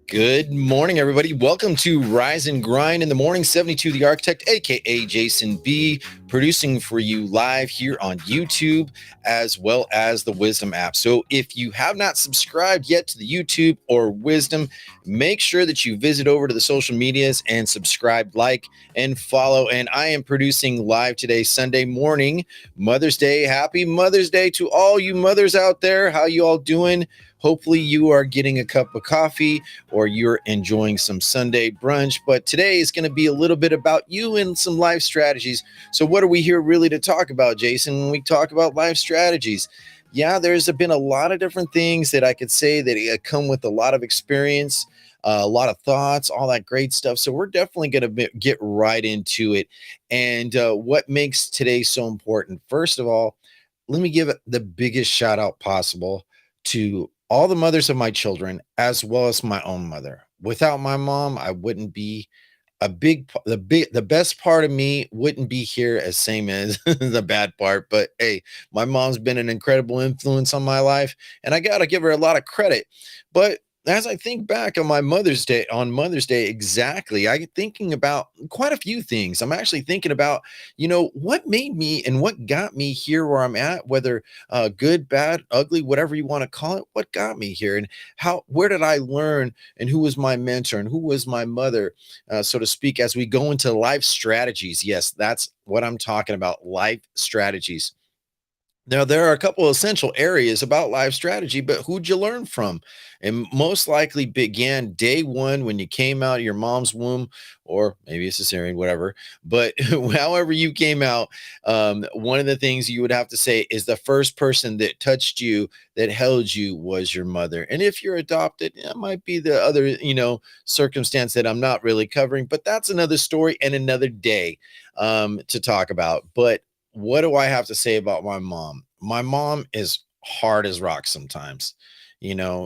Good morning, everybody. Welcome to Rise and Grind in the Morning. 72 the Architect, aka Jason B, producing for you live here on YouTube as well as the Wisdom app. So if you have not subscribed yet to the YouTube or Wisdom, make sure that you visit over to the social medias and subscribe, like, and follow. And I am producing live today, Sunday morning, Mother's Day. Happy Mother's Day to all you mothers out there. How you all doing? Hopefully you are getting a cup of coffee or you're enjoying some Sunday brunch. But today is going to be a little bit about you and some life strategies. So, what are we here really to talk about, Jason, when we talk about life strategies? Yeah, there's been a lot of different things that I could say that come with a lot of experience, a lot of thoughts, all that great stuff. So, we're definitely going to get right into it. And what makes today so important? First of all, let me give it the biggest shout out possible to all the mothers of my children, as well as my own mother. Without my mom, I wouldn't be the best part of me wouldn't be here as same as the bad part. But hey, my mom's been an incredible influence on my life, and I gotta give her a lot of credit. But as I think back on Mother's Day, exactly, I'm thinking about quite a few things. I'm actually thinking about, what made me and what got me here where I'm at, whether good, bad, ugly, whatever you want to call it, what got me here, and where did I learn, and who was my mentor, and who was my mother, so to speak, as we go into life strategies. Yes, that's what I'm talking about, life strategies. Now, there are a couple of essential areas about life strategy, but who'd you learn from? And most likely began day one when you came out of your mom's womb, or maybe a cesarean, whatever. But however you came out, one of the things you would have to say is the first person that touched you, that held you, was your mother. And if you're adopted, it might be the other, circumstance that I'm not really covering, but that's another story and another day to talk about. But what do I have to say about my mom? My mom is hard as rock sometimes.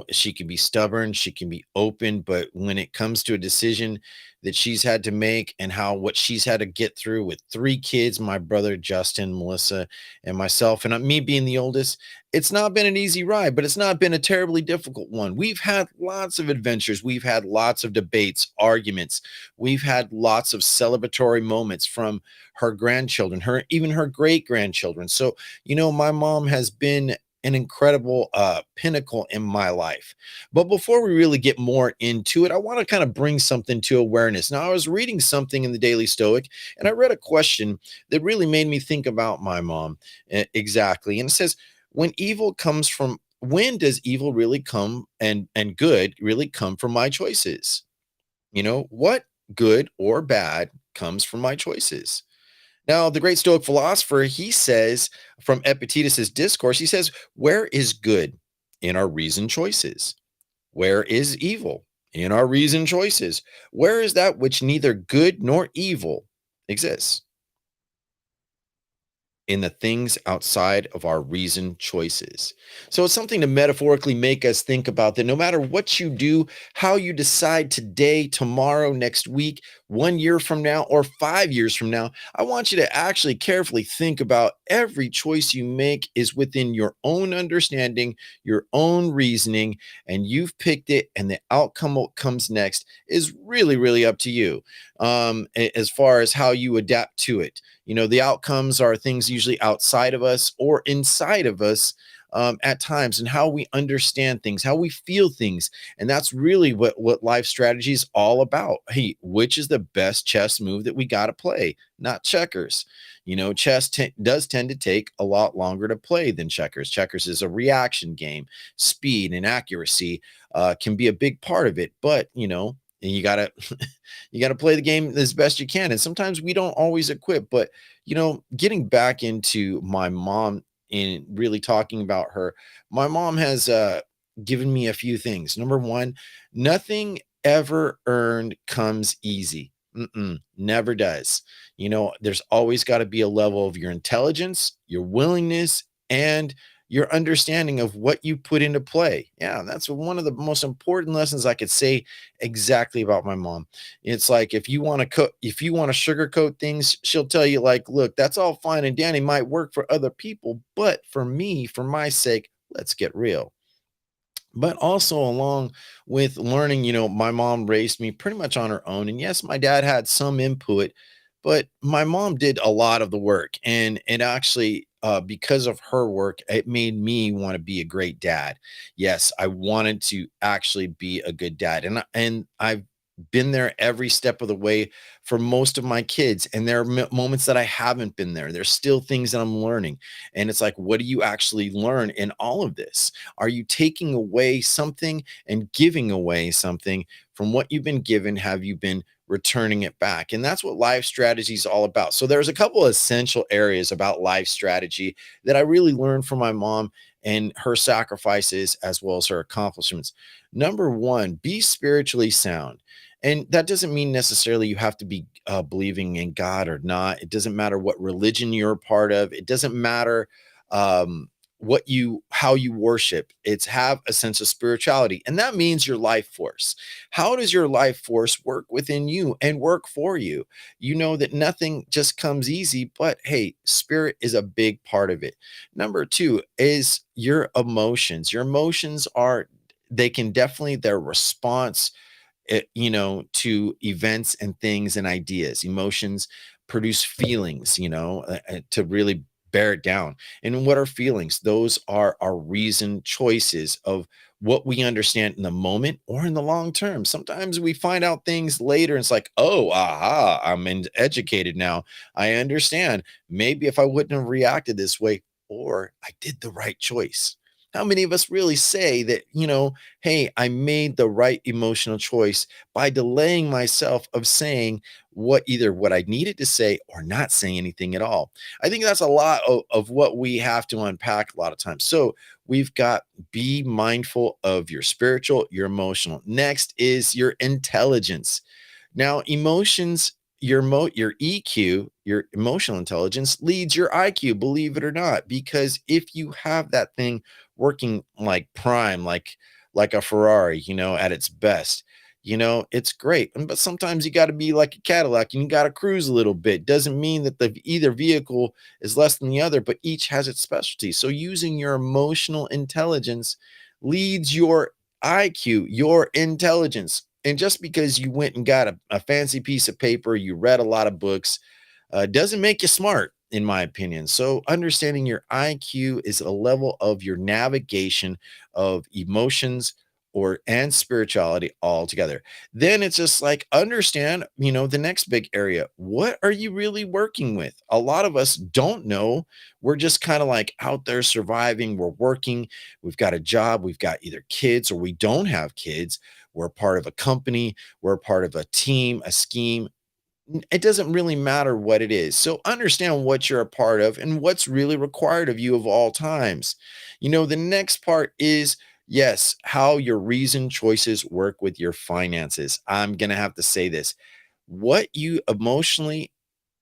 She can be stubborn, she can be open, but when it comes to a decision that she's had to make and what she's had to get through with three kids, my brother Justin, Melissa, and myself, and me being the oldest, it's not been an easy ride, but it's not been a terribly difficult one. We've had lots of adventures, we've had lots of debates, arguments, we've had lots of celebratory moments from her grandchildren, even her great grandchildren. So, my mom has been an incredible pinnacle in my life. But before we really get more into it, I want to kind of bring something to awareness. Now, I was reading something in the Daily Stoic, and I read a question that really made me think about my mom exactly. And it says, when does evil really come and good really come from my choices? What good or bad comes from my choices? Now, the great Stoic philosopher, he says, from Epictetus's discourse, he says, where is good? In our reasoned choices. Where is evil? In our reasoned choices. Where is that which neither good nor evil exists? In the things outside of our reasoned choices. So it's something to metaphorically make us think about that no matter what you do, how you decide today, tomorrow, next week, 1 year from now, or 5 years from now, I want you to actually carefully think about every choice you make is within your own understanding, your own reasoning, and you've picked it, and the outcome what comes next is really, really up to you as far as how you adapt to it. The outcomes are things usually outside of us or inside of us at times, and how we understand things, how we feel things. And that's really what life strategy is all about. Hey, which is the best chess move that we got to play? Not checkers. Chess does tend to take a lot longer to play than checkers. Checkers is a reaction game. Speed and accuracy can be a big part of it, but you gotta you gotta play the game as best you can. And sometimes we don't always equip, but getting back into my mom and really talking about her, my mom has given me a few things. Number one, nothing ever earned comes easy. Never does. There's always got to be a level of your intelligence, your willingness, and your understanding of what you put into play. Yeah, that's one of the most important lessons I could say exactly about my mom. It's like if you want to sugarcoat things, she'll tell you like, look, that's all fine and dandy, might work for other people, but for me, for my sake, let's get real. but also along with learning, my mom raised me pretty much on her own. And yes, my dad had some input, but my mom did a lot of the work. And it actually, because of her work, it made me want to be a great dad. Yes, I wanted to actually be a good dad. And I've been there every step of the way for most of my kids. And there are moments that I haven't been there. There's still things that I'm learning. And it's like, what do you actually learn in all of this? Are you taking away something and giving away something from what you've been given? Have you been returning it back? And that's what life strategy is all about. So there's a couple of essential areas about life strategy that I really learned from my mom and her sacrifices as well as her accomplishments. Number one, be spiritually sound. And that doesn't mean necessarily you have to be believing in God or not. It doesn't matter what religion you're a part of. It doesn't matter how you worship. It's have a sense of spirituality, and that means your life force. How does your life force work within you and work for you? You know that nothing just comes easy, but hey, spirit is a big part of it. Number two is your emotions. Your emotions are, they can definitely, their response, to events and things and ideas. Emotions produce feelings, to really bear it down. And what are feelings? Those are our reasoned choices of what we understand in the moment or in the long term. Sometimes we find out things later and it's like, oh, aha, educated now. I understand. Maybe if I wouldn't have reacted this way, or I did the right choice. How many of us really say that, hey, I made the right emotional choice by delaying myself of saying what I needed to say or not saying anything at all? I think that's a lot of what we have to unpack a lot of times. So we've got, be mindful of your spiritual, your emotional. Next is your intelligence. Now, emotions, your EQ, your emotional intelligence leads your IQ, believe it or not, because if you have that thing working like prime, like a Ferrari, at its best, it's great. But sometimes you got to be like a Cadillac and you got to cruise a little bit. Doesn't mean that the either vehicle is less than the other, but each has its specialty. So using your emotional intelligence leads your IQ, your intelligence. And just because you went and got a fancy piece of paper, you read a lot of books, doesn't make you smart, in my opinion. So, understanding your IQ is a level of your navigation of emotions and spirituality all together. Then it's just like, understand, the next big area. What are you really working with? A lot of us don't know. We're just kind of like out there surviving. We're working. We've got a job. We've got either kids or we don't have kids. We're part of a company. We're part of a team, a scheme. It doesn't really matter what it is. So understand what you're a part of and what's really required of you of all times. The next part is, yes, how your reasoned choices work with your finances. I'm going to have to say this. What you emotionally,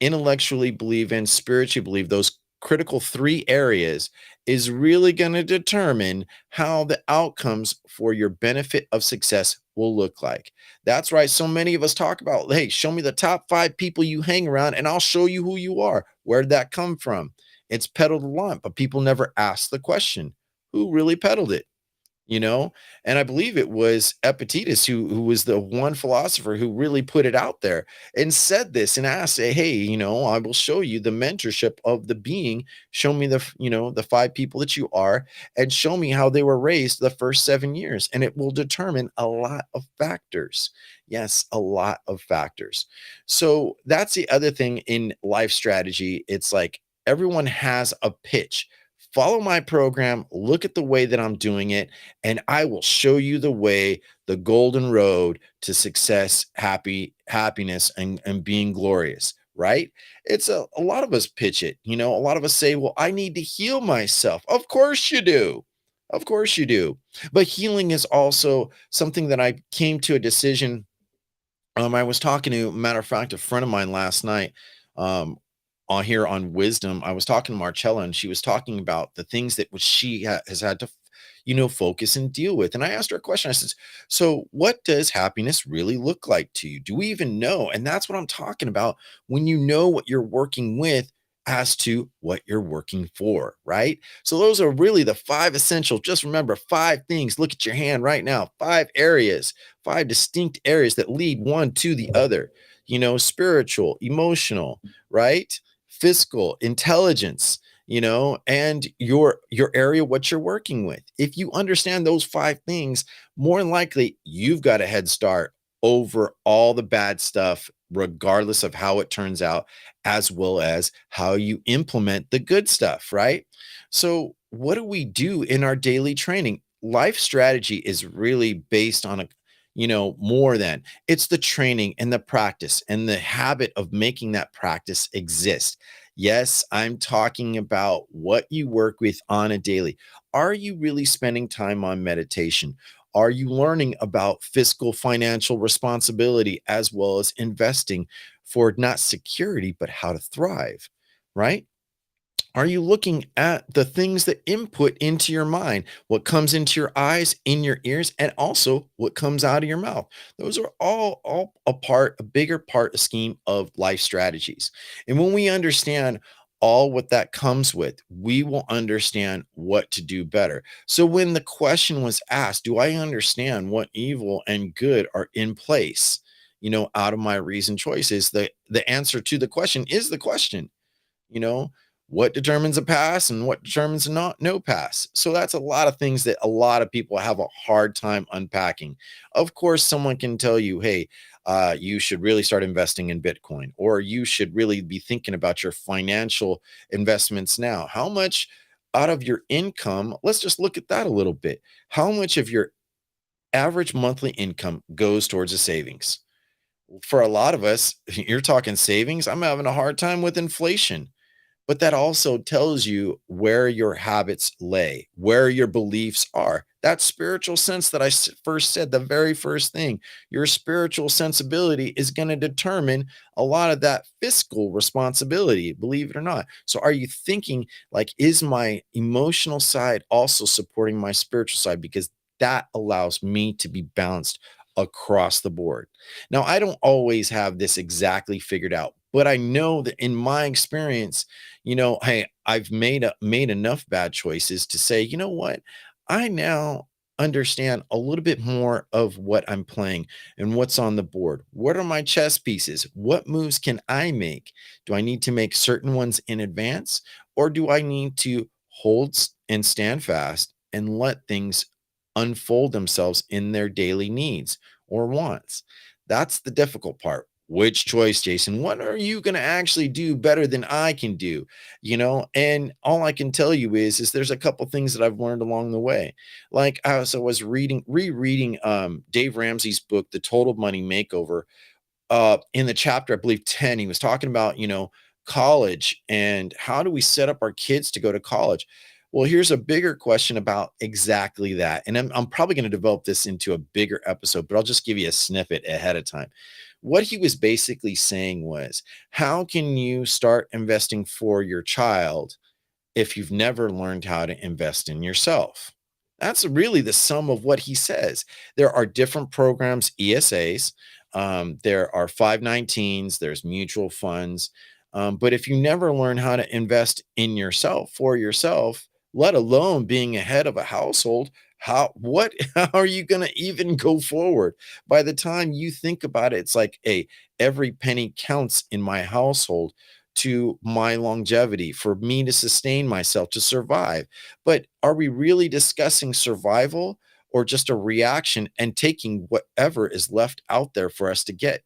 intellectually believe in, spiritually believe, those critical three areas is really going to determine how the outcomes for your benefit of success will look like. That's right. So many of us talk about, hey, show me the top 5 people you hang around and I'll show you who you are. Where did that come from? It's peddled a lot, but people never ask the question, who really peddled it? you know and I believe it was Epictetus who was the one philosopher who really put it out there and said this and asked, say, hey, I will show you the mentorship of the being. Show me the 5 people that you are, and show me how they were raised the first 7 years, and it will determine a lot of factors. Yes, a lot of factors. So that's the other thing in life strategy. It's like everyone has a pitch. Follow my program, look at the way that I'm doing it, and I will show you the way, the golden road to success, happiness, and being glorious, right? It's a lot of us pitch it. A lot of us say, well, I need to heal myself. Of course you do. Of course you do. But healing is also something that I came to a decision. I was talking to, matter of fact, a friend of mine last night, um, on here on Wisdom. I was talking to Marcella, and she was talking about the things that which she has had to, focus and deal with. And I asked her a question. I said, "So, what does happiness really look like to you? Do we even know?" And that's what I'm talking about. When you know what you're working with, as to what you're working for, right? So those are really the five essential. Just remember five things. Look at your hand right now. Five areas, five distinct areas that lead one to the other. Spiritual, emotional, right? Fiscal, intelligence, and your area what you're working with. If you understand those five things, more than likely you've got a head start over all the bad stuff, regardless of how it turns out, as well as how you implement the good stuff, right? So, what do we do in our daily training? Life strategy is really based on more than it's the training and the practice and the habit of making that practice exist. Yes, I'm talking about what you work with on a daily. Are you really spending time on meditation? Are you learning about fiscal financial responsibility as well as investing for not security, but how to thrive, right? Are you looking at the things that input into your mind, what comes into your eyes, in your ears, and also what comes out of your mouth? Those are all a bigger part, a scheme of life strategies. And when we understand all what that comes with, we will understand what to do better. So when the question was asked, do I understand what evil and good are in place? Out of my reasoned choices, the answer to the question is the question you know what determines a pass and what determines not no pass. So that's a lot of things that a lot of people have a hard time unpacking. Of course, someone can tell you, hey, you should really start investing in Bitcoin, or you should really be thinking about your financial investments now. How much out of your income, let's just look at that a little bit. How much of your average monthly income goes towards a savings? For a lot of us, you're talking savings. I'm having a hard time with inflation, but that also tells you where your habits lay, where your beliefs are. That spiritual sense that first said, the very first thing, your spiritual sensibility is going to determine a lot of that fiscal responsibility, believe it or not. So, are you thinking, like, is my emotional side also supporting my spiritual side? Because that allows me to be balanced across the board. Now, I don't always have this exactly figured out, but I know that in my experience, hey, I've made enough bad choices to say, you know what? I now understand a little bit more of what I'm playing and what's on the board. What are my chess pieces? What moves can I make? Do I need to make certain ones in advance, or do I need to and stand fast and let things unfold themselves in their daily needs or wants? That's the difficult part. Which choice, Jason? What are you going to actually do better than I can do? And all I can tell you is there's a couple things that I've learned along the way. Like as I was rereading Dave Ramsey's book, The Total Money Makeover, in the chapter, I believe 10, he was talking about, college and how do we set up our kids to go to college? Well, here's a bigger question about exactly that. And I'm probably going to develop this into a bigger episode, but I'll just give you a snippet ahead of time. What he was basically saying was, how can you start investing for your child if you've never learned how to invest in yourself? That's really the sum of what he says. There are different programs, ESAs, there are 519s, there's mutual funds. But if you never learn how to invest in yourself for yourself, let alone being ahead of a household, how are you going to even go forward? By the time you think about it, it's like, hey, every penny counts in my household to my longevity, for me to sustain myself, to survive. But are we really discussing survival or just a reaction and taking whatever is left out there for us to get?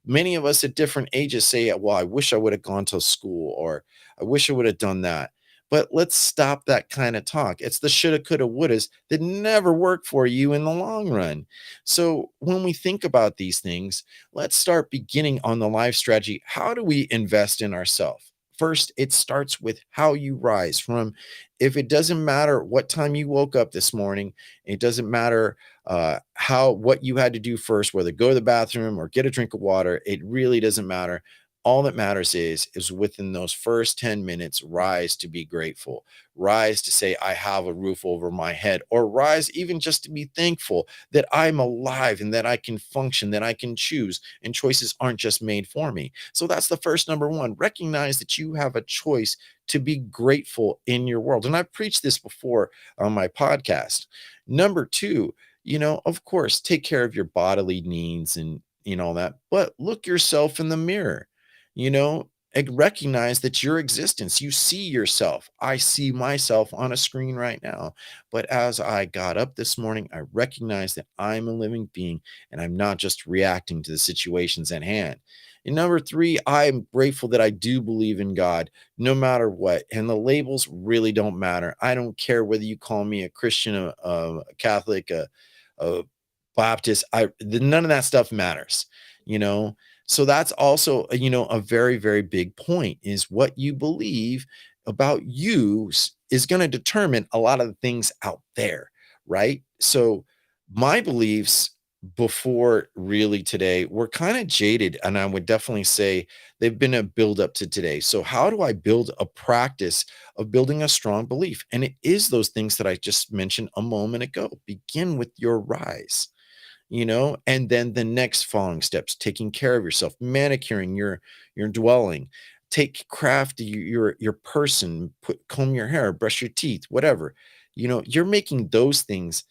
Many of us at different ages say, well, I wish I would have gone to school, or I wish I would have done that. But let's stop that kind of talk. It's the shoulda, coulda, wouldas that never work for you in the long run. So when we think about these things, let's start beginning on the life strategy. How do we invest in ourselves? First, it starts with how you rise from, if it doesn't matter what time you woke up this morning, it doesn't matter what you had to do first, whether go to the bathroom or get a drink of water, it really doesn't matter. all that matters is within those first 10 minutes, rise to be grateful, rise to say, I have a roof over my head, or rise even just to be thankful that I'm alive and that I can function, that I can choose, and choices aren't just made for me. So that's the first number one. Recognize that you have a choice to be grateful in your world. And I've preached this before on my podcast. Number two, of course, take care of your bodily needs and all that, but look yourself in the mirror, and recognize that your existence, you see yourself. I see myself on a screen right now. But as I got up this morning, I recognized that I'm a living being and I'm not just reacting to the situations at hand. And number three, I'm grateful that I do believe in God no matter what. And the labels really don't matter. I don't care whether you call me a Christian, a Catholic, a Baptist. None of that stuff matters, you know. So that's also, a very, very big point is what you believe about you is going to determine a lot of the things out there, right? So my beliefs before really today were kind of jaded, and I would definitely say they've been a build up to today. So how do I build a practice of building a strong belief? And it is those things that I just mentioned a moment ago. Begin with your rise, and then the next following steps, taking care of yourself, manicuring your dwelling, take craft your person, comb your hair, brush your teeth, whatever. You're making those things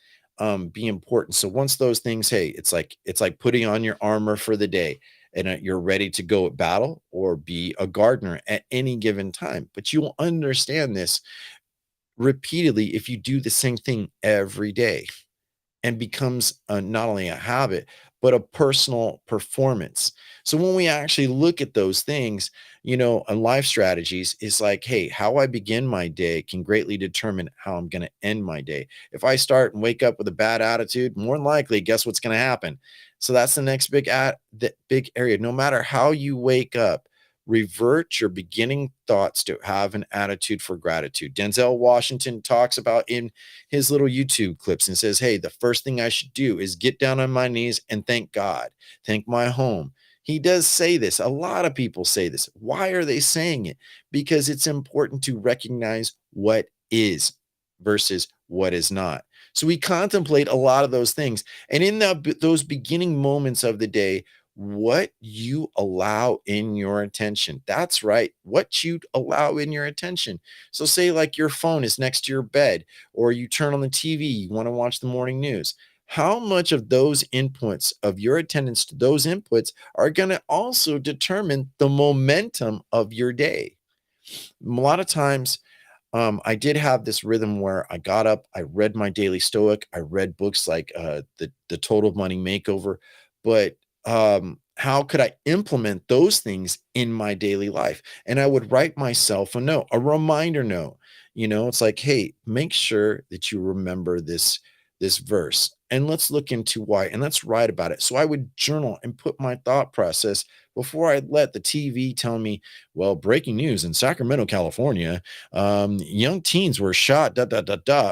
be important. So once those things, hey, it's like putting on your armor for the day, and you're ready to go at battle or be a gardener at any given time. But you will understand this repeatedly if you do the same thing every day, and becomes not only a habit, but a personal performance. So when we actually look at those things, and life strategies, is like, hey, how I begin my day can greatly determine how I'm going to end my day. If I start and wake up with a bad attitude, more than likely, guess what's going to happen? So that's the next the big area. No matter how you wake up, revert your beginning thoughts to have an attitude for gratitude. Denzel Washington talks about in his little YouTube clips and says, hey, the first thing I should do is get down on my knees and thank God, thank my home. He does say this. A lot of people say this. Why are they saying it? Because it's important to recognize what is versus what is not. So we contemplate a lot of those things. And in those beginning moments of the day, what you allow in your attention. That's right. What you allow in your attention. So say like your phone is next to your bed, or you turn on the TV, you want to watch the morning news. How much of those inputs, of your attendance to those inputs, are going to also determine the momentum of your day? A lot of times, I did have this rhythm where I got up, I read my daily Stoic, I read books like the Total Money Makeover, but how could I implement those things in my daily life? And I would write myself a note, a reminder note. It's like, hey, make sure that you remember this verse, and let's look into why, and let's write about it. So I would journal and put my thought process before I let the TV tell me, well, breaking news in Sacramento, California, young teens were shot,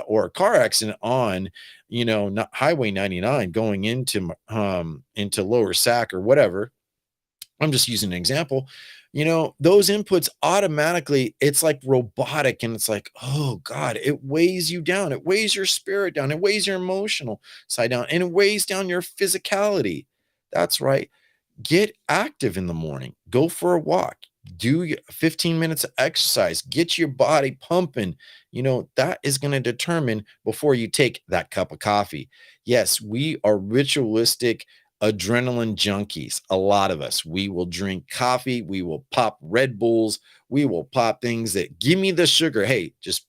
or a car accident on, not Highway 99 going into Lower Sac or whatever. I'm just using an example. Those inputs automatically, it's like robotic, and it's like, oh God, it weighs you down. It weighs your spirit down. It weighs your emotional side down, and it weighs down your physicality. That's right. Get active in the morning. Go for a walk. Do 15 minutes of exercise. Get your body pumping. That is going to determine before you take that cup of coffee. Yes, we are ritualistic adrenaline junkies. A lot of us, we will drink coffee. We will pop Red Bulls. We will pop things that give me the sugar. Hey, just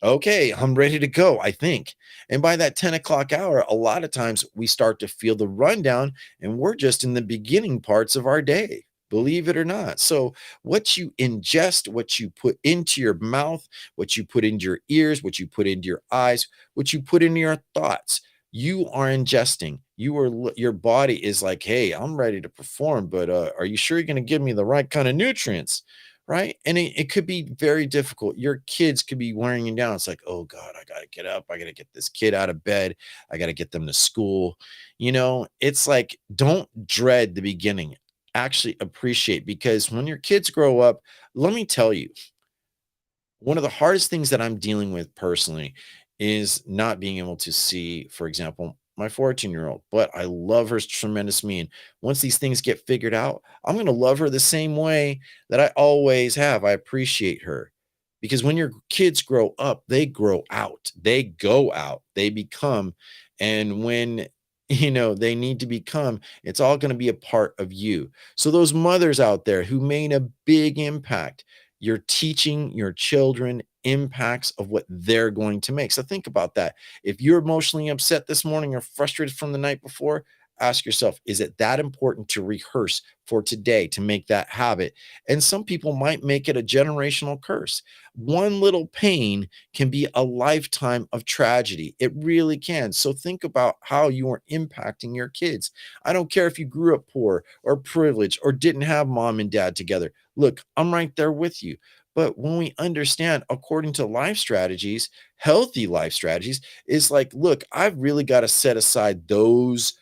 okay, I'm ready to go, I think. And by that 10 o'clock hour, a lot of times we start to feel the rundown, and we're just in the beginning parts of our day, believe it or not. So, what you ingest, what you put into your mouth, what you put into your ears, what you put into your eyes, what you put into your thoughts, you are ingesting. Your body is like, hey, I'm ready to perform, but are you sure you're going to give me the right kind of nutrients? Right. And it could be very difficult. Your kids could be wearing you down. It's like, oh God, I got to get up. I got to get this kid out of bed. I got to get them to school. It's like, don't dread the beginning. actually appreciate, because when your kids grow up, let me tell you, one of the hardest things that I'm dealing with personally is not being able to see, for example, my 14-year-old, but I love her tremendous me. And once these things get figured out, I'm going to love her the same way that I always have. I appreciate her because when your kids grow up, they grow out, they go out, they become. And when they need to become, it's all going to be a part of you. So, those mothers out there who made a big impact, you're teaching your children impacts of what they're going to make. So think about that. If you're emotionally upset this morning or frustrated from the night before, ask yourself, is it that important to rehearse for today to make that habit? And some people might make it a generational curse. One little pain can be a lifetime of tragedy. It really can. So think about how you are impacting your kids. I don't care if you grew up poor or privileged or didn't have mom and dad together. Look, I'm right there with you. But when we understand, according to life strategies, healthy life strategies, is like, look, I've really got to set aside those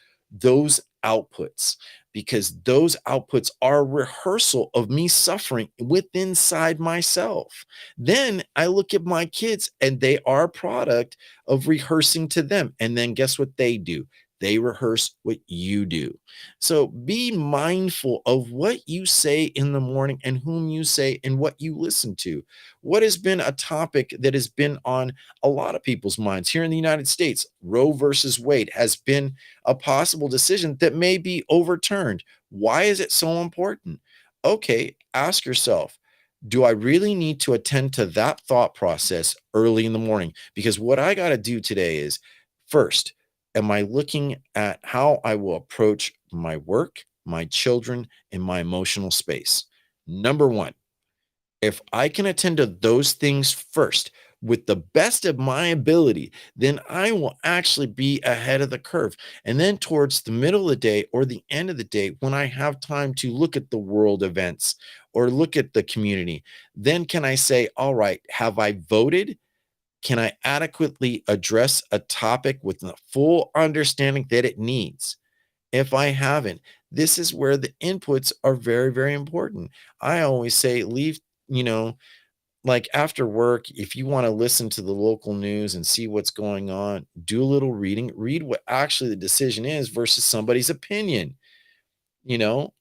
outputs, because those outputs are a rehearsal of me suffering within inside myself. Then I look at my kids and they are a product of rehearsing to them. And then guess what they do? They rehearse what you do. So be mindful of what you say in the morning and whom you say and what you listen to. What has been a topic that has been on a lot of people's minds here in the United States? Roe versus Wade has been a possible decision that may be overturned. Why is it so important? Okay, ask yourself, do I really need to attend to that thought process early in the morning? Because what I got to do today is, first, am I looking at how I will approach my work, my children, and my emotional space? Number one, if I can attend to those things first with the best of my ability, then I will actually be ahead of the curve. And then towards the middle of the day or the end of the day, when I have time to look at the world events or look at the community, then can I say, all right, have I voted? Can I adequately address a topic with the full understanding that it needs? If I haven't, this is where the inputs are very, very important. I always say, leave, you know, like after work, if you want to listen to the local news and see what's going on, do a little reading, read what actually the decision is versus somebody's opinion. You know,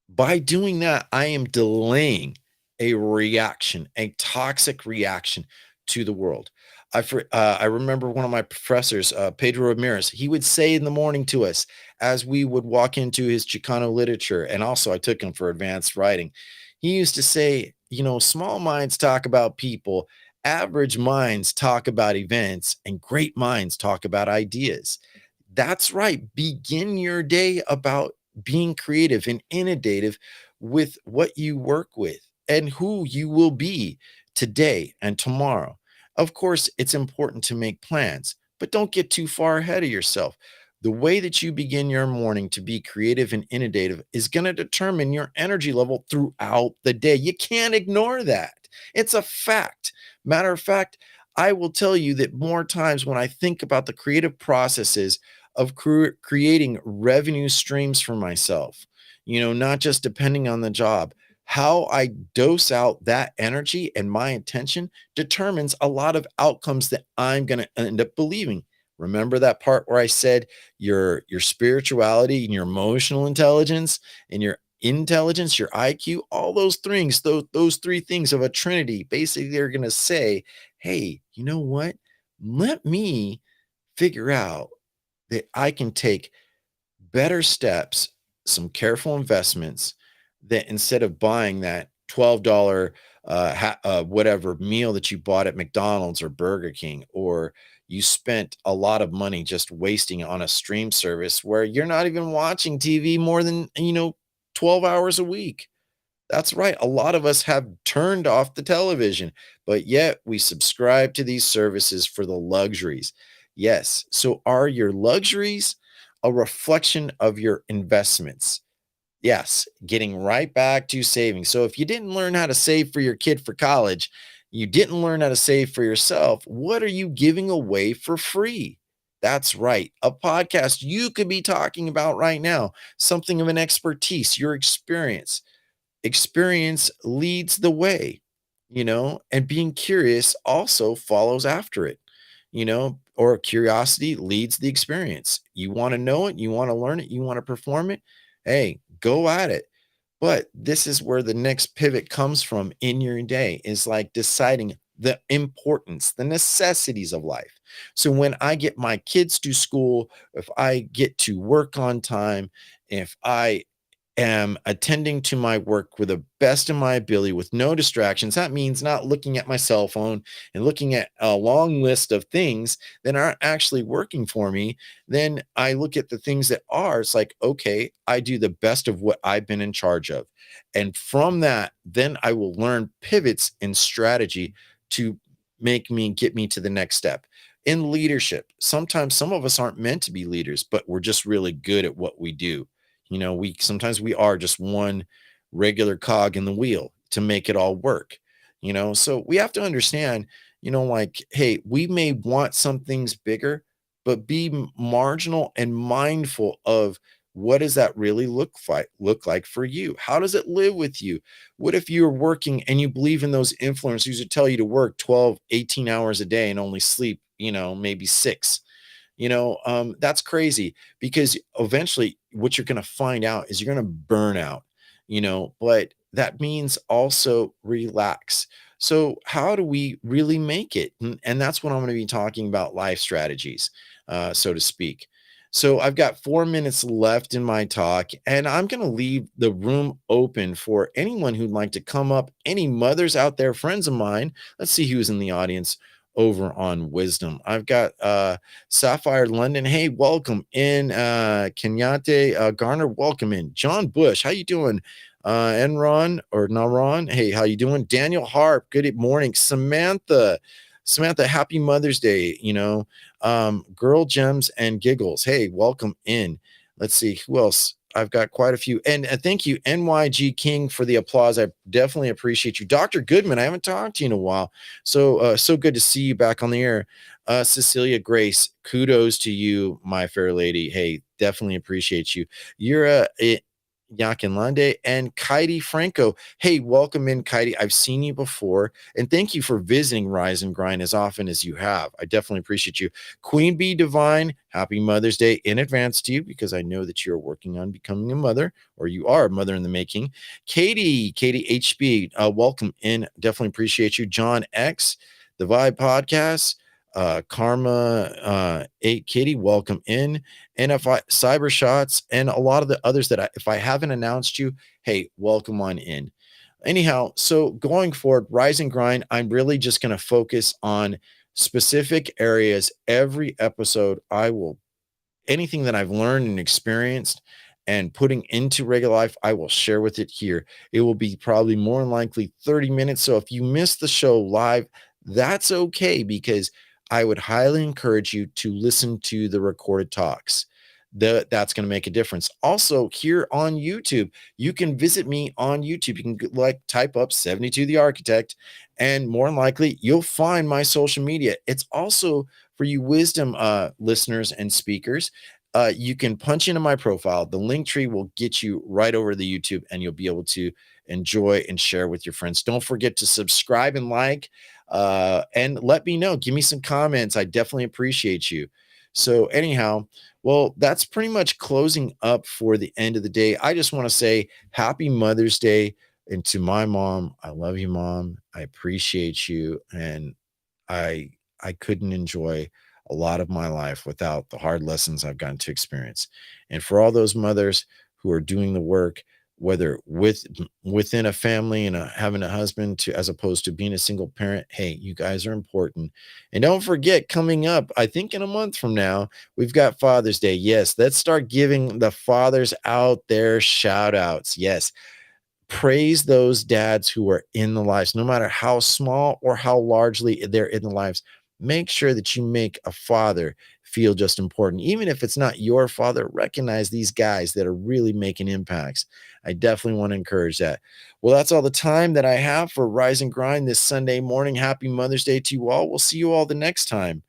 by doing that, I am delaying a reaction, a toxic reaction to the world. I remember one of my professors, Pedro Ramirez, he would say in the morning to us as we would walk into his Chicano literature, and also I took him for advanced writing. He used to say, small minds talk about people, average minds talk about events, and great minds talk about ideas. That's right. Begin your day about being creative and innovative with what you work with and who you will be today and tomorrow. Of course, it's important to make plans, but don't get too far ahead of yourself. The way that you begin your morning to be creative and innovative is going to determine your energy level throughout the day. You can't ignore that. It's a fact. Matter of fact, I will tell you that more times when I think about the creative processes of creating revenue streams for myself, not just depending on the job. How I dose out that energy and my attention determines a lot of outcomes that I'm going to end up believing. Remember that part where I said your spirituality and your emotional intelligence and your intelligence, your IQ, all those things, those three things of a trinity, basically they're going to say, hey, you know what? Let me figure out that I can take better steps, some careful investments, that instead of buying that $12 whatever meal that you bought at McDonald's or Burger King, or you spent a lot of money just wasting on a stream service where you're not even watching TV more than 12 hours a week. That's right. A lot of us have turned off the television, but yet we subscribe to these services for the luxuries. Yes. So are your luxuries a reflection of your investments? Yes. Getting right back to saving. So if you didn't learn how to save for your kid for college, you didn't learn how to save for yourself, what are you giving away for free? That's right. A podcast you could be talking about right now, something of an expertise, your experience. Experience leads the way, and being curious also follows after it, or curiosity leads the experience. You want to know it, you want to learn it, you want to perform it. Hey, go at it. But this is where the next pivot comes from in your day is like deciding the importance, the necessities of life. So when I get my kids to school, if I get to work on time, if I am attending to my work with the best of my ability with no distractions. That means not looking at my cell phone and looking at a long list of things that aren't actually working for me. Then I look at the things that are. It's like, okay, I do the best of what I've been in charge of. And from that, then I will learn pivots and strategy to get me to the next step. In leadership, sometimes some of us aren't meant to be leaders, but we're just really good at what we do. We sometimes we are just one regular cog in the wheel to make it all work. So we have to understand, like, hey, we may want some things bigger, but be marginal and mindful of what does that really look like for you? How does it live with you? What if you're working and you believe in those influencers who tell you to work 12, 18 hours a day and only sleep, maybe 6? That's crazy because eventually what you're going to find out is you're going to burn out, but that means also relax. So how do we really make it? And that's what I'm going to be talking about, life strategies, so to speak. So I've got 4 minutes left in my talk, and I'm going to leave the room open for anyone who'd like to come up, any mothers out there, friends of mine. Let's see who's in the audience over on Wisdom. I've got Sapphire London. Hey, welcome in. Kenyatte Garner, welcome in. John Bush, how you doing? Enron or Naron, hey, how you doing? Daniel Harp, good morning. Samantha, happy Mother's Day. Girl Gems and Giggles, hey, welcome in. Let's see who else. I've got quite a few. And thank you, NYG King, for the applause. I definitely appreciate you. Dr. Goodman, I haven't talked to you in a while. So good to see you back on the air. Cecilia Grace, kudos to you, my fair lady. Hey, definitely appreciate you. You're Yakinlande and Kaidi Franco. Hey, welcome in, Kaidi. I've seen you before, and thank you for visiting Rise and Grind as often as you have. I definitely appreciate you. Queen Bee Divine, happy Mother's Day in advance to you because I know that you're working on becoming a mother, or you are a mother in the making. Katie HB, welcome in. Definitely appreciate you. John X, the Vibe Podcast. Karma 8 Kitty, welcome in. NFI Cyber Shots, and a lot of the others that if I haven't announced you, hey, welcome on in. Anyhow, so going forward, Rise and Grind, I'm really just going to focus on specific areas. Every episode, I will anything that I've learned and experienced and putting into regular life, I will share with it here. It will be probably more than likely 30 minutes. So if you miss the show live, that's okay because I would highly encourage you to listen to the recorded talks. That's going to make a difference. Also, here on YouTube, you can visit me on YouTube. You can type up 72 the Architect, and more than likely, you'll find my social media. It's also for you wisdom listeners and speakers. You can punch into my profile. The link tree will get you right over to the YouTube, and you'll be able to enjoy and share with your friends. Don't forget to subscribe and and let me know. Give me some comments. I definitely appreciate you. So anyhow, well, that's pretty much closing up for the end of the day. I just want to say happy Mother's Day. And to my mom, I love you, Mom. I appreciate you. And I I couldn't enjoy a lot of my life without the hard lessons I've gotten to experience. And for all those mothers who are doing the work, whether within a family and having a husband to as opposed to being a single parent, hey, you guys are important. And don't forget, coming up, I think in a month from now, we've got Father's Day. Yes, let's start giving the fathers out their shout outs. Yes, praise those dads who are in the lives, no matter how small or how largely they're in the lives. Make sure that you make a father feel just important. Even if it's not your father, recognize these guys that are really making impacts. I definitely want to encourage that. Well, that's all the time that I have for Rise and Grind this Sunday morning. Happy Mother's Day to you all. We'll see you all the next time.